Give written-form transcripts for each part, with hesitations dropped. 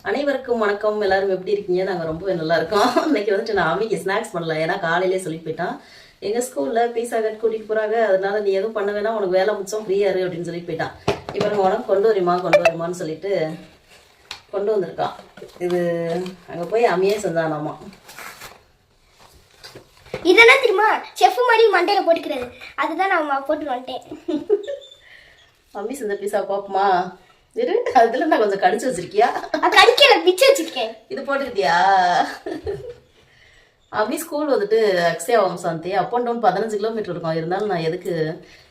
அனைவருக்கும் வணக்கம். எல்லாரும் எப்படி இருக்கீங்க? நாங்கள் ரொம்ப நல்லா இருக்கோம். இன்னைக்கு வந்துட்டு நான் அம்மிக்கு ஸ்நாக்ஸ் பண்ணல, ஏன்னா காலையிலே சொல்லி போயிட்டான். எங்கள் ஸ்கூலில் பீஸா கட் கூட்டிகிட்டு போகிறாங்க, அதனால நீ எதுவும் பண்ண வேணா, உனக்கு வேலை மிச்சம் ஃப்ரீயாக இரு அப்படின்னு சொல்லி போயிட்டான். இப்போ நம்ம உனக்கு கொண்டு வருமான்னு சொல்லிட்டு கொண்டு வந்திருக்கான். இது அங்கே போய் அம்மியே செஞ்சானாமா. இதெல்லாம் தெரியுமா, செஃப் மாதிரி மண்டையில போட்டுக்கிறது, அதுதான் நான் போட்டு வந்துட்டேன். அம்மி செஞ்ச பீஸா பாப்போமா? இரு, அதுல நான் கொஞ்சம் கடிச்சு வச்சிருக்கியா? கடிக்கல, பிச்சு வச்சிருக்கேன். இது போட்டுக்கிட்டியா? அம்மி ஸ்கூல் வந்துட்டு Akshaya Vamsanthi up and down 15 kilometre இருக்கும். இருந்தாலும் நான் எதுக்கு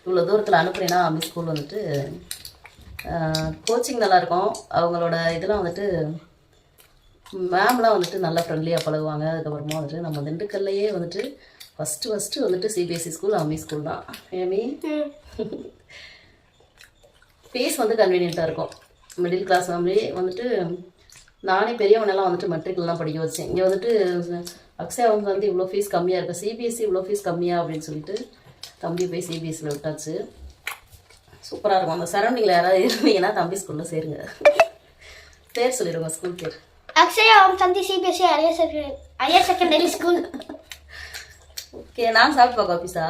இவ்வளோ தூரத்தில் அனுப்புறேன்னா, அம்மி ஸ்கூல் வந்துட்டு கோச்சிங் நல்லாயிருக்கும். அவங்களோட இதெல்லாம் வந்துட்டு மேம்லாம் வந்துட்டு நல்லா ஃப்ரெண்ட்லியாக பழகுவாங்க. அதுக்கப்புறமா வந்துட்டு நம்ம திண்டுக்கல்லையே வந்துட்டு ஃபஸ்ட்டு வந்துட்டு சிபிஎஸ்சி ஸ்கூல் அம்மி ஸ்கூல் தான். ஏமி ஃபீஸ் வந்து கன்வீனியண்ட்டாக இருக்கும். மிடில் கிளாஸ் ஃபேமிலி வந்துட்டு நானே பெரியவனெல்லாம் வந்துட்டு மெட்ரிக்கில் தான் படிக்க வச்சேன். இங்கே வந்துட்டு அக்ஷயா வந்து இவ்வளோ ஃபீஸ் கம்மியாக இருக்குது, சிபிஎஸ்சி இவ்வளோ ஃபீஸ் கம்மியாக அப்படின்னு சொல்லிட்டு தம்பி போய் சிபிஎஸ்சியில் விட்டாச்சு. சூப்பராக இருக்கும். அந்த சரௌண்டிங்கில் யாராவது இருந்தீங்கன்னா தம்பி ஸ்கூலில் சேருங்க. பேர் சொல்லிடுங்க, ஸ்கூல் பேர் Akshaya Vamsanthi CBSE higher secondary school. Okay, நான் சாப்பிட்டு பார்க்க பீஸா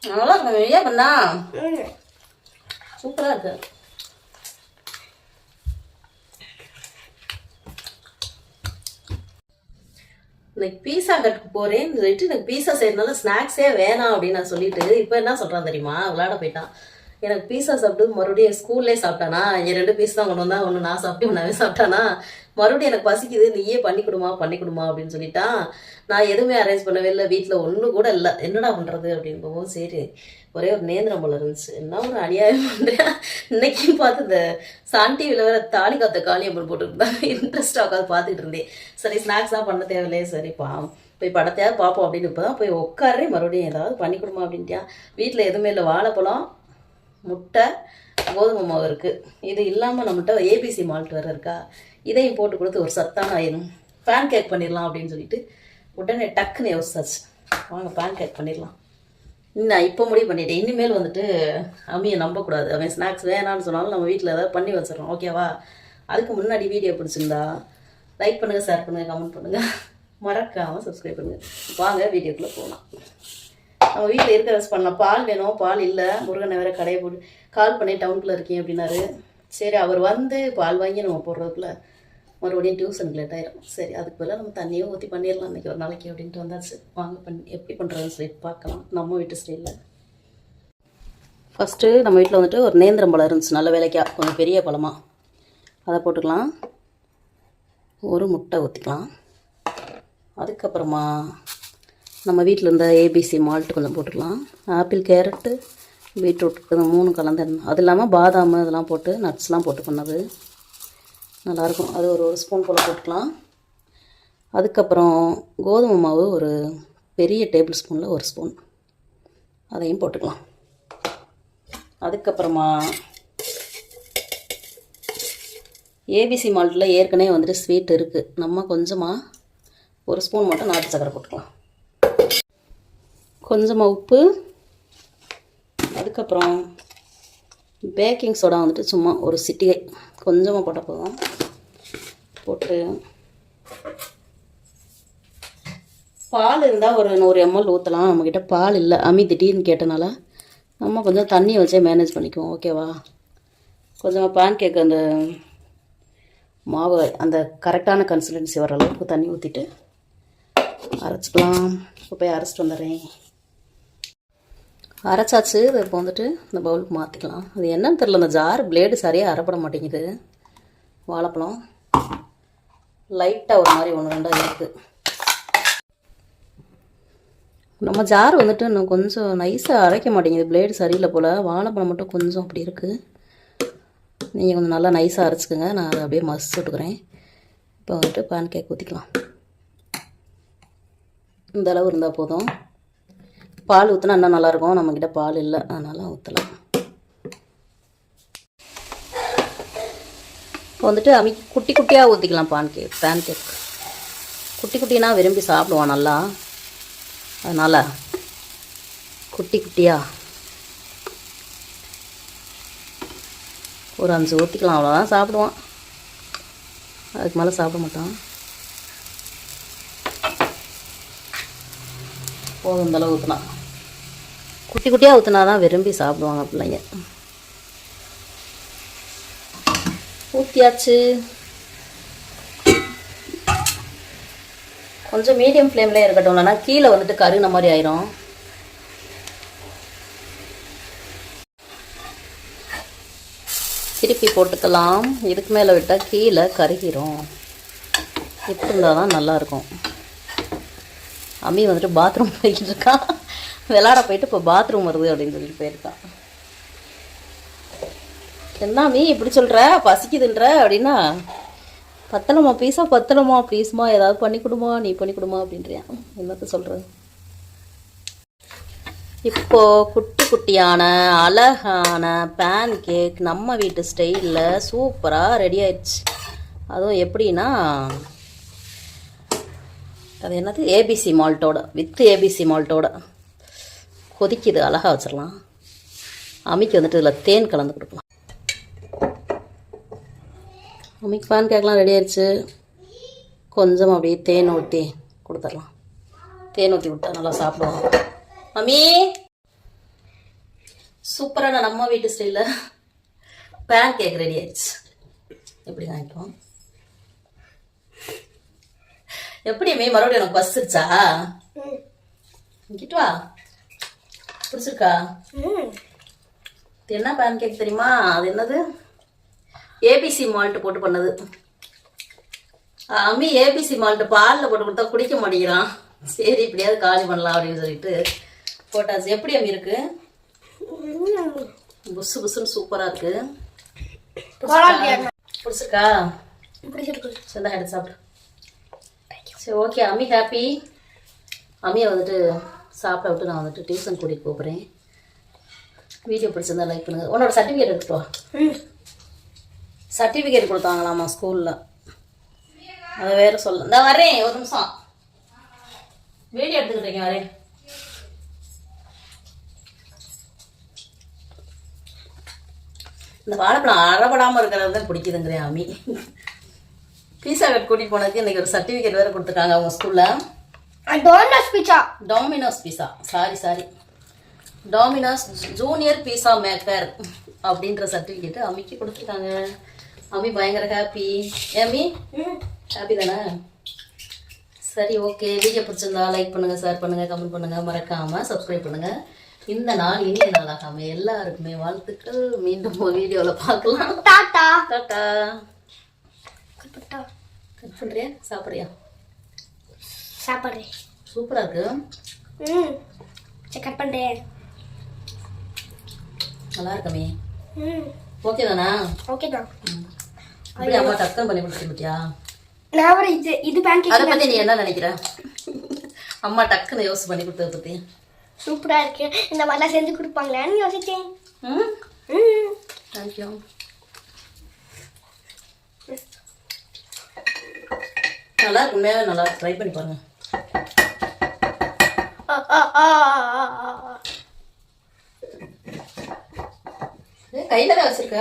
நல்லா இருக்கும். ஏன் பண்ணா சூப்பராக இருக்கு. இன்னைக்கு பீஸா கட்டுக்கு போறேன்னு சொல்லிட்டு எனக்கு பீஸா செய்யறதுனால ஸ்நாக்ஸே வேணாம் அப்படின்னு நான் சொல்லிட்டு இப்போ என்ன சொல்றான் தெரியுமா? விளையாட போயிட்டான். எனக்கு பீஸா சாப்பிட்டு மறுபடியும் ஸ்கூல்லே சாப்பிட்டானா, என் 2 பீஸ் தான் கொண்டு வந்தா, ஒன்று நான் சாப்பிட்டு ஒன்றாவே சாப்பிட்டானா, மறுபடியும் எனக்கு பசிக்குது, நீயே பண்ணி கொடுமா அப்படின்னு சொல்லிட்டான். நான் எதுவுமே அரேஞ்ச் பண்ணவே இல்லை, வீட்டில் ஒன்றும் கூட இல்லை, என்னடா பண்ணுறது அப்படின்னு போகும்போது சரி ஒரே ஒரு நேந்திரம் போல இருந்துச்சு. என்ன ஒரு அநியாயம் பண்ணுறேன். இன்னைக்கும் பார்த்து இந்த சான் டிவியில் வேற தாலி காத்த காளியம்மன் போட்டுருந்தாங்க. இன்ட்ரெஸ்டாக உட்காந்து பார்த்துக்கிட்டு இருந்தேன். சரி ஸ்நாக்ஸ்லாம் பண்ண தேவையில்லையே, சரிப்பா போய் படத்தையாவது பார்ப்போம் அப்படின்னு இப்போ தான் போய் உட்காரே. மறுபடியும் ஏதாவது பண்ணி கொடுமா அப்படின்ட்டியா. வீட்டில் எதுவுமே இல்லை, வாழைப்பழம், முட்டை, கோதுமை மாவு இருக்குது. இது இல்லாமல் நம்மகிட்ட ஏபிசி மால்ட் வேறு இருக்கா, இதையும் போட்டு கொடுத்து ஒரு சத்தான ஆயிடும். பேன் கேக் பண்ணிடலாம் அப்படின்னு சொல்லிட்டு உடனே டக்குன்னு யோசிச்சாச்சு, வாங்க பேன் கேக் பண்ணிடலாம். நான் இப்போ முடிவு பண்ணிட்டேன். இனிமேல் வந்துட்டு அம்மியை நம்பக்கூடாது. அவன் ஸ்நாக்ஸ் வேணான்னு சொன்னாலும் நம்ம வீட்டில் ஏதாவது பண்ணி வச்சிடறோம், ஓகேவா? அதுக்கு முன்னாடி வீடியோ பிடிச்சிருந்தா லைக் பண்ணுங்கள், ஷேர் பண்ணுங்கள், கமெண்ட் பண்ணுங்கள், மறக்காமல் சப்ஸ்கிரைப் பண்ணுங்கள். வாங்க வீடியோக்குள்ளே போகலாம். நம்ம வீட்டில் இருக்க ரெஸ்ட் பண்ணலாம். பால் வேணும், பால் இல்லை. முருகனை வேறு கடையை போட்டு கால் பண்ணி டவுனுக்குள்ளே இருக்கேன் அப்படின்னாரு. சரி அவர் வந்து பால் வாங்கி நம்ம போடுறதுக்குள்ள மறுபடியும் டியூஷனுக்கு லேட் ஆயிரும். சரி அதுக்கு பதிலாக நம்ம தண்ணியும் ஊற்றி பண்ணிடலாம் இன்றைக்கி ஒரு நாளைக்கு அப்படின்ட்டு வந்தாச்சு. வாங்க எப்படி பண்ணுறதுன்னு சொல்லிட்டு பார்க்கலாம் நம்ம வீட்டு ஸ்டைலில். ஃபஸ்ட்டு நம்ம வீட்டில் வந்துட்டு ஒரு நேந்திரம் பழம் இருந்துச்சு, நல்ல விலைக்கா, கொஞ்சம் பெரிய பழமாக. அதை போட்டுக்கலாம். ஒரு முட்டை ஊற்றிக்கலாம். அதுக்கப்புறமா நம்ம வீட்டில் இருந்த ஏபிசி மால்ட்டு கொஞ்சம் போட்டுக்கலாம். ஆப்பிள், கேரட்டு, பீட்ரூட் இது 3 கலந்து, அது இல்லாமல் பாதாம் இதெல்லாம் போட்டு நட்ஸ்லாம் போட்டு பண்ணது நல்லாயிருக்கும். அது ஒரு ஸ்பூன் போல் போட்டுக்கலாம். அதுக்கப்புறம் கோதுமை மாவு ஒரு பெரிய டேபிள் ஸ்பூனில் 1 ஸ்பூன், அதையும் போட்டுக்கலாம். அதுக்கப்புறமா ஏபிசி மால்ட்டில் ஏற்கனவே வந்துட்டு ஸ்வீட் இருக்குது, நம்ம கொஞ்சமாக 1 ஸ்பூன் மட்டும் நாட்டு சக்கரை போட்டுக்கலாம். கொஞ்சமாக உப்பு, அதுக்கப்புறம் பேக்கிங் சோடா வந்துட்டு சும்மா ஒரு சிட்டிகை கொஞ்சமாக போட்டால் போதும். போட்டு பால் இருந்தால் ஒரு 100 ml ஊற்றலாம். நம்மக்கிட்ட பால் இல்லை, அம்மி திடீர்னு கேட்டனால நம்ம கொஞ்சம் தண்ணியை வச்சே மேனேஜ் பண்ணிக்குவோம், ஓகேவா? கொஞ்சமாக பேன் கேக் அந்த மாவு அந்த கரெக்டான கன்சிஸ்டன்சி வர அளவுக்கு தண்ணி ஊற்றிட்டு அரைச்சிக்கலாம். இப்போ போய் அரைச்சிட்டு வந்துடுறேன். அரைச்சாச்சு. இப்போ வந்துட்டு இந்த பவுலுக்கு மாற்றிக்கலாம். அது என்னன்னு தெரில, அந்த ஜார் பிளேடு சரியாக அரைப்பட மாட்டேங்குது. வாழைப்பழம் லைட்டாக ஒரு மாதிரி 1-2 இருக்குது. நம்ம ஜார் வந்துட்டு இன்னும் கொஞ்சம் நைஸாக அரைக்க மாட்டேங்குது, பிளேடு சரியில்லை போல். வாழைப்பழம் மட்டும் கொஞ்சம் அப்படி இருக்குது. நீங்கள் கொஞ்சம் நல்லா நைஸாக அரைச்சிக்கோங்க, நான் அதை அப்படியே மசிச்சு விட்டுக்கிறேன். இப்போ வந்துட்டு பேன் கேக் ஊற்றிக்கலாம். இந்த அளவு இருந்தால் போதும். பால் ஊற்றினா இன்னும் நல்லாயிருக்கும், நம்மக்கிட்ட பால் இல்லை, அதனால் ஊற்றலாம். இப்போ வந்துட்டு குட்டி குட்டியாக ஊற்றிக்கலாம். பேன் கேக் குட்டி குட்டினா விரும்பி சாப்பிடுவான் நல்லா, அதனால் குட்டி குட்டியாக ஒரு 5 ஊற்றிக்கலாம், அவ்வளோதான் சாப்பிடுவான். அதுக்கு மேலே சாப்பிட மாட்டான். போதும் இந்தளவு ஊற்றினா. குட்டி குட்டியாக ஊற்றினா தான் விரும்பி சாப்பிடுவாங்க பிள்ளைங்க. ஊற்றியாச்சு. கொஞ்சம் மீடியம் ஃப்ளேம்லேயே இருக்கட்டும், இல்லைன்னா கீழே வந்துட்டு கருகின மாதிரி ஆயிரும். திருப்பி போட்டுக்கலாம். இதுக்கு மேலே விட்டால் கீழே கருகிரும். இப்படி இருந்தால் தான் நல்லாயிருக்கும். அம்மி வந்துட்டு பாத்ரூம் போய்கிட்டு இருக்கான். விளாட போயிட்டு இப்போ பாத்ரூம் வருது அப்படின்னு சொல்லிட்டு போயிருக்கான். என்ன அம்மி இப்படி சொல்கிற, பசிக்குதுன்ற அப்படின்னா, பத்தலமா பீஸா, பத்தலமா ப்ளீஸ்மா, ஏதாவது பண்ணி கொடுமா, நீ பண்ணி கொடுமா அப்படின்றியா. என்னத்த சொல்கிறது. இப்போ குட்டி குட்டியான அழகான பேன் கேக் நம்ம வீட்டு ஸ்டைலில் சூப்பராக ரெடி ஆயிடுச்சு. அதுவும் எப்படின்னா, அது என்னது, ஏபிசி மால்ட்டோட, வித் ஏபிசி மால்ட்டோட கொதிக்குது. அழகாக வச்சிடலாம். அம்மிக்கு வந்துட்டு இதில் தேன் கலந்து கொடுக்கலாம். அம்மிக்கு பேன் கேக்லாம் ரெடி ஆயிடுச்சு. கொஞ்சம் அப்படியே தேன் ஊற்றி கொடுத்துடலாம். தேன் ஊற்றி விட்டா நல்லா சாப்பிடுவோம். மம்மி, சூப்பரான நம்ம வீட்டு ஸ்டைலில் பேன் கேக் ரெடி ஆயிடுச்சு. எப்படி வாங்கிக்குவோம். எப்படி அம்மி மறுபடியும் எனக்கு பசிச்சா? கிட்டு வா. பிடிச்சிருக்கா? என்ன பேன் கேக் தெரியுமா? அது என்னது, ஏபிசி மால்ட் போட்டு பண்ணது. அம்மி ஏபிசி மால்ட் பாலில் போட்டு கொடுத்தா குடிக்க மாட்டேங்கிறான். சரி இப்படியாவது காலி பண்ணலாம் அப்படின்னு சொல்லிட்டு போட்டாச்சு. எப்படி அம்மி இருக்கு? புசு புசுன்னு சூப்பராக இருக்கு. பிடிச்சிருக்கா? சரி எடுத்து சாப்பிடு. சரி ஓகே, அம்மி ஹாப்பி. அம்மியை வந்துட்டு சாப்பிட விட்டு நான் வந்துட்டு டியூஷன் கூட்டிகிட்டு போகிறேன். வீடியோ பிடிச்சிருந்தா லைக் பண்ணுங்கள். உன்னோட சர்டிஃபிகேட் எடுத்துட்டு வா. சர்டிஃபிகேட் கொடுத்தாங்களாமா ஸ்கூலில், அதை வேறு சொல்ல. இந்த வரேன், ஒரு நிமிஷம் வீடியோ எடுத்துக்கிட்டீங்க. வரேன். இந்த வாழைப்பழம் அறப்படாமல் இருக்கிறது தான் பிடிக்குதுங்கிறேன் அம்மி. பீஸா கட் கூட்டிகிட்டு போனதுக்கு இன்றைக்கி ஒரு சர்டிஃபிகேட் வேறு கொடுத்துருக்காங்க அவங்க ஸ்கூலில். டாமினோஸ் பீஸா, சாரி டாமினோஸ் ஜூனியர் பீஸா மேக்கர் அப்படின்ற சர்டிஃபிகேட்டு அம்மிக்கு கொடுத்துருக்காங்க. அம்மி பயங்கர ஹாப்பி. அம்மி ஹாப்பி தானே? சரி ஓகே, வீடியோ பிடிச்சிருந்தா லைக் பண்ணுங்கள், ஷேர் பண்ணுங்கள், கமெண்ட் பண்ணுங்கள், மறக்காமல் சப்ஸ்கிரைப் பண்ணுங்கள். இந்த நாள் இனிய நாளாகாம எல்லாருக்குமே வாழ்த்துக்கள். மீண்டும் ஒரு வீடியோவில் பார்க்கலாம். டாடா டாடா. கட் பண்ணுறியா, சாப்பிட்றியா? சாப்பிட்றேன். சூப்பராக இருக்கு. கட் பண்ணுறேன். நல்லா இருக்கமே. ஓகே தானா? ஓகே தான். அப்படி அம்மா டக்குன்னு பண்ணி கொடுத்துருக்கியா? நான் இது பேன் கேக். அதை பற்றி நீ என்ன நினைக்கிற? அம்மா டக்குன்னு யோசிச்சு பண்ணி கொடுத்ததை பற்றி. சூப்பராக இருக்கு. இந்த மாதிரிலாம் செஞ்சு கொடுப்பாங்களான்னு யோசிச்சேன். தேங்க்யூ. நல்லா இருக்கு, உண்மையாகவே நல்லா இருக்கு. ட்ரை பண்ணி பாருங்க. கையில தான் வச்சிருக்க.